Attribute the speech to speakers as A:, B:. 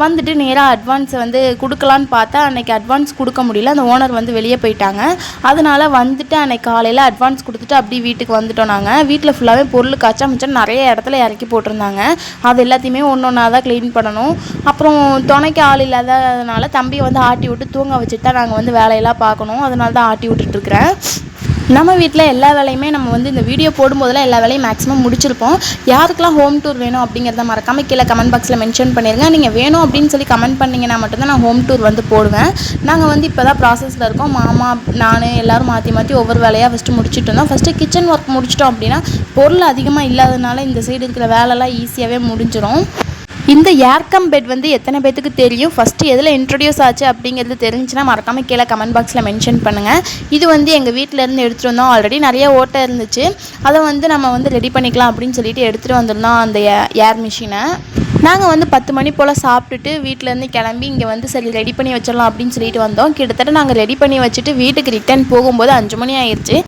A: வந்துட்டு நேராக அட்வான்ஸ் வந்து கொடுக்கலான்னு பார்த்தா அன்றைக்கி அட்வான்ஸ் கொடுக்க முடியல. அந்த ஓனர் வந்து வெளியே போயிட்டாங்க. அதனால் வந்துட்டு அன்றைக்கி காலையில் அட்வான்ஸ் கொடுத்துட்டு அப்படி வீட்டுக்கு வந்துட்டோம். நாங்கள் வீட்டில் ஃபுல்லாகவே பொருள் காய்ச்சா மிச்சம் நிறைய இடத்துல இறக்கி போட்டிருந்தாங்க. அது எல்லாத்தையுமே ஒன்று ஒன்றா தான் க்ளீன் பண்ணணும். அப்புறம் துணைக்கு ஆள் இல்லாததுனால தம்பியை வந்து ஆட்டி விட்டு தூங்க வச்சுட்டு தான் நாங்கள் வந்து வேலையெல்லாம் பார்க்கணும். அதனால தான் ஆட்டி விட்டுட்டுருக்குறேன். நம்ம வீட்டில் எல்லா வேலையுமே நம்ம வந்து இந்த வீடியோ போடும்போதெல்லாம் எல்லா வேலையும் மேக்ஸிமம் முடிச்சிருப்போம். யாருக்கெல்லாம் ஹோம் டூர் வேணும் அப்படிங்கிறத மறக்காமல் கீழே கமெண்ட் பாக்ஸில் மென்ஷன் பண்ணிடுங்க. நீங்கள் வேணும் அப்படின்னு சொல்லி கமெண்ட் பண்ணிங்கன்னா மட்டும்தான் நான் ஹோம் டூர் வந்து போடுவேன். நாங்கள் வந்து இப்போ தான் ப்ராசஸில் இருக்கோம். மாமா நான் எல்லோரும் மாற்றி ஒவ்வொரு வேலையாக ஃபஸ்ட்டு முடிச்சுட்டு இருந்தோம். ஃபஸ்ட்டு கிச்சன் ஒர்க் முடிச்சிட்டோம் அப்படின்னா பொருள் அதிகமாக இல்லாததுனால இந்த சைடு இருக்கிற வேலைலாம் ஈஸியாகவே முடிஞ்சிடும். இந்த ஏர்கம் பெட் வந்து எத்தனை பேத்துக்கு தெரியும், ஃபஸ்ட்டு எதில் இன்ட்ரடியூஸ் ஆச்சு அப்படிங்கிறது தெரிஞ்சுன்னா மறக்காமல் கீழே கமெண்ட் பாக்ஸில் மென்ஷன் பண்ணுங்கள். இது வந்து எங்கள் வீட்டிலேருந்து எடுத்துகிட்டு வந்தோம். ஆல்ரெடி நிறைய ஓட்டை இருந்துச்சு. அதை வந்து நம்ம வந்து ரெடி பண்ணிக்கலாம் அப்படின்னு சொல்லிட்டு எடுத்துகிட்டு வந்திருந்தோம் அந்த ஏர் மிஷினை. நாங்கள் வந்து 10 மணி போல் சாப்பிட்டுட்டு வீட்டிலேருந்து கிளம்பி இங்கே வந்து சரி ரெடி பண்ணி வச்சிடலாம் அப்படின்னு சொல்லிட்டு வந்தோம். கிட்டத்தட்ட நாங்கள் ரெடி பண்ணி வச்சுட்டு வீட்டுக்கு ரிட்டர்ன் போகும்போது 5 மணி ஆயிடுச்சு.